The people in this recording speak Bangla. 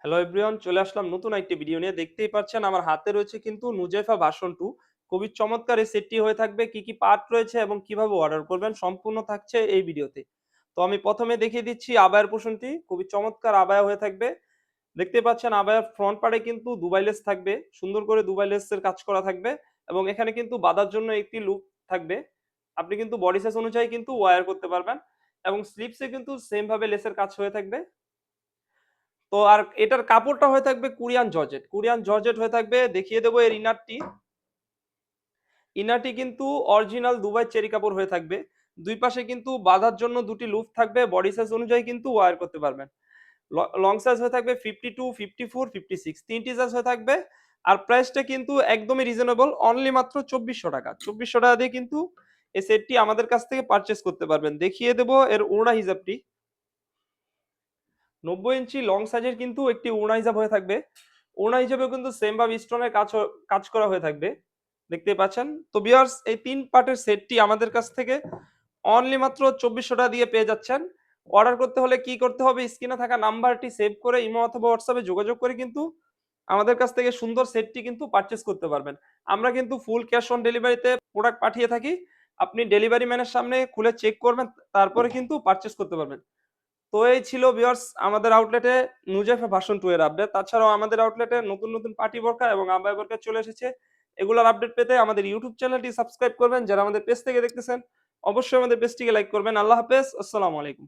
হ্যালো এভরিওয়ান, চলে আসলাম নতুন একটি ভিডিও নিয়ে। দেখতেই পাচ্ছেন আমার হাতে রয়েছে কিন্তু নুজাইফা ভার্সন 2। খুবই চমৎকার এই সেটটি হয়ে থাকবে। কি, কি পার্ট রয়েছে এবং কিভাবে অর্ডার করবেন সম্পূর্ণ থাকছে এই ভিডিওতে। তো আমি প্রথমে দেখিয়ে দিচ্ছি আবায়ার পোরশনটি। খুবই চমৎকার আবায়া হয়ে থাকবে। দেখতেই পাচ্ছেন আবায়ার ফ্রন্ট পার্টে কিন্তু দুবাই লেস থাকবে। সুন্দর করে দুবাই লেসের কাজ করা থাকবে এবং এখানে কিন্তু বাঁধার জন্য একটি লুপ থাকবে। আপনি কিন্তু বডি সাইজ অনুযায়ী কিন্তু ওয়্যার করতে পারবেন এবং স্লিপসে কিন্তু সেম ভাবে লেসের কাজ হয়ে থাকবে। তো আর এটার কাপড়টা হয়ে থাকবে কোরিয়ান জর্জেট। কোরিয়ান জর্জেট হয়ে থাকবে। দেখিয়ে দেবো এর ইনারটি। ইনারটি কিন্তু অরিজিনাল দুবাই চেরি কাপড় হয়ে থাকবে। দুই পাশে কিন্তু বাঁধার জন্য দুটি লুপ থাকবে। বডি সাইজ অনুযায়ী কিন্তু ওয়্যার করতে পারবেন। লং সাইজ হয়ে থাকবে 52, 54, 56 তিনটি সাইজ হয়ে থাকবে। আর প্রাইসটা কিন্তু একদমই রিজনেবল, অনলি মাত্র 2400 টাকা। 2400 টাকা দিয়ে কিন্তু এই সেটটি আমাদের কাছ থেকে পারচেজ করতে পারবেন। দেখিয়ে দেবো এর ওড়না হিসাবটি। 90 ইঞ্চি লং সাইজের কিন্তু একটি ওড়না হিসাব হয়ে থাকবে। ওড়না হিসেবেও কিন্তু সেম ভাবে স্টোনের কাজ করা হয়ে থাকবে। দেখতেই পাচ্ছেন। তো ভিউয়ার্স, এই ৩ পার্টের সেটটি আমাদের কাছ থেকে অনলি মাত্র 2400 টাকা দিয়ে পেয়ে যাচ্ছেন। অর্ডার করতে হলে কি করতে হবে? স্ক্রিনে থাকা নাম্বারটি সেভ করে ইমো অথবা হোয়াটসঅ্যাপে যোগাযোগ করে কিন্তু আমাদের কাছ থেকে সুন্দর সেটটি কিন্তু পারচেজ করতে পারবেন। আমরা কিন্তু ফুল ক্যাশ অন ডেলিভারিতে প্রোডাক্ট পাঠিয়ে থাকি। আপনি ডেলিভারি ম্যানের সামনে খুলে চেক করবেন, তারপরে কিন্তু পারচেজ করতে পারবেন। তো এই ছিল ভিউয়ার্স আমাদের আউটলেটে নুজাইফা ভার্সন 2 এর আপডেট। তাছাড়াও আমাদের আউটলেটে নতুন, নতুন পার্টি বোরকা এবং আবায়া বোরকা চলে এসেছে। এগুলোর আপডেট পেতে আমাদের ইউটিউব চ্যানেলটি সাবস্ক্রাইব করবেন। যারা আমাদের পেজ থেকে দেখতেছেন, অবশ্যই আমাদের পেজটিকে লাইক করবেন। আল্লাহ হাফেজ। আসসালামু আলাইকুম।